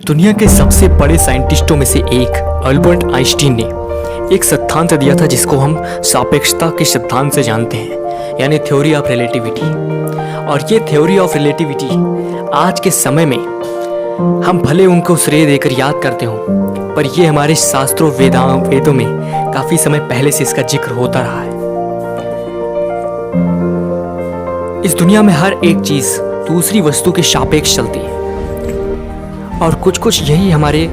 दुनिया के सबसे बड़े साइंटिस्टों में से एक अल्बर्ट आइंस्टीन ने एक सिद्धांत दिया था जिसको हम सापेक्षता के सिद्धांत से जानते हैं, यानी थ्योरी ऑफ रिलेटिविटी। और ये थ्योरी ऑफ रिलेटिविटी आज के समय में हम भले उनको श्रेय देकर याद करते हो, पर ये हमारे शास्त्रों वेदों में काफ़ी समय पहले से इसका जिक्र होता रहा है। इस दुनिया में हर एक चीज़ दूसरी वस्तु के सापेक्ष चलती है और कुछ कुछ यही हमारे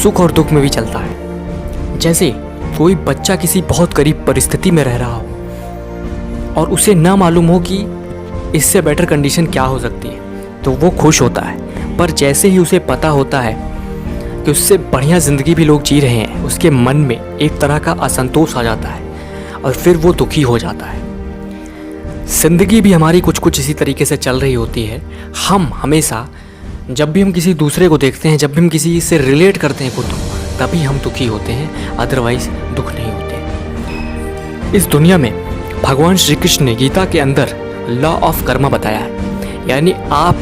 सुख और दुख में भी चलता है। जैसे कोई बच्चा किसी बहुत गरीब परिस्थिति में रह रहा हो और उसे ना मालूम हो कि इससे बेटर कंडीशन क्या हो सकती है, तो वो खुश होता है। पर जैसे ही उसे पता होता है कि उससे बढ़िया ज़िंदगी भी लोग जी रहे हैं, उसके मन में एक तरह का असंतोष आ जाता है और फिर वो दुखी हो जाता है। ज़िंदगी भी हमारी कुछ कुछ इसी तरीके से चल रही होती है। हम हमेशा जब भी हम किसी दूसरे को देखते हैं, जब भी हम किसी से रिलेट करते हैं खुद को, तभी हम दुखी होते हैं, अदरवाइज दुख नहीं होते। इस दुनिया में भगवान श्री कृष्ण ने गीता के अंदर लॉ ऑफ कर्मा बताया है, यानी आप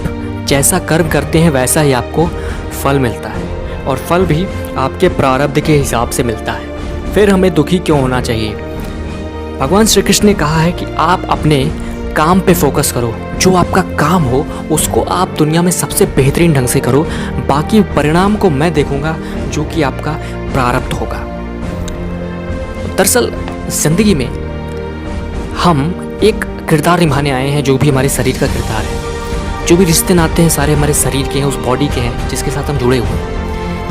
जैसा कर्म करते हैं वैसा ही आपको फल मिलता है और फल भी आपके प्रारब्ध के हिसाब से मिलता है। फिर हमें दुखी क्यों होना चाहिए? भगवान श्री कृष्ण ने कहा है कि आप अपने काम पे फोकस करो, जो आपका काम हो उसको आप दुनिया में सबसे बेहतरीन ढंग से करो, बाकी परिणाम को मैं देखूंगा जो कि आपका प्रारब्ध होगा। दरअसल जिंदगी में हम एक किरदार निभाने आए हैं, जो भी हमारे शरीर का किरदार है। जो भी रिश्ते नाते हैं सारे हमारे शरीर के हैं, उस बॉडी के हैं जिसके साथ हम जुड़े हुए हैं।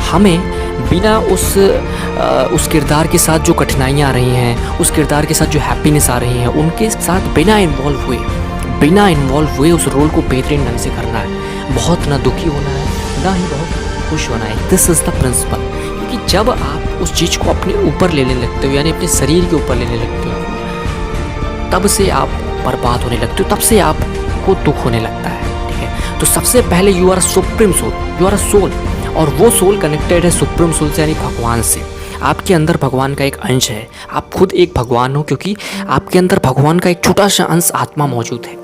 हमें बिना उस किरदार के साथ जो कठिनाइयाँ आ रही हैं, उस किरदार के साथ जो हैप्पीनेस आ रही हैं, उनके साथ बिना इन्वॉल्व हुए उस रोल को बेहतरीन ढंग से करना है। बहुत ना दुखी होना है, ना ही बहुत खुश होना है। This is the principal. क्योंकि जब आप उस चीज़ को अपने ऊपर लेने लगते हो, यानी अपने शरीर के ऊपर लेने लगते हो, तब से आप बर्बाद होने लगते हो, तब से आपको दुख होने लगता है। ठीक है, तो सबसे पहले you are supreme soul, you are a soul, और वो सोल कनेक्टेड है सुप्रीम सोल से, यानी भगवान से। आपके अंदर भगवान का एक अंश है, आप खुद एक भगवान हो, क्योंकि आपके अंदर भगवान का एक छोटा सा अंश आत्मा मौजूद है।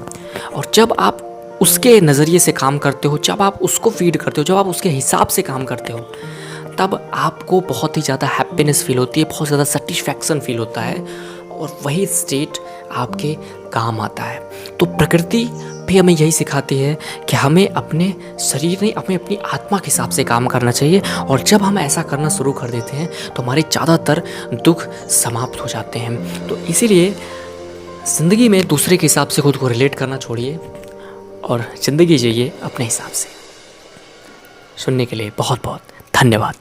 और जब आप उसके नज़रिए से काम करते हो, जब आप उसको फीड करते हो, जब आप उसके हिसाब से काम करते हो, तब आपको बहुत ही ज़्यादा हैप्पीनेस फील होती है, बहुत ज़्यादा सेटिस्फैक्शन फील होता है, और वही स्टेट आपके काम आता है। तो प्रकृति भी हमें यही सिखाती है कि हमें अपने शरीर नहीं, हमें अपनी आत्मा के हिसाब से काम करना चाहिए। और जब हम ऐसा करना शुरू कर देते हैं तो हमारे ज़्यादातर दुख समाप्त हो जाते हैं। तो इसीलिए ज़िंदगी में दूसरे के हिसाब से खुद को रिलेट करना छोड़िए और ज़िंदगी जिए अपने हिसाब से। सुनने के लिए बहुत बहुत धन्यवाद।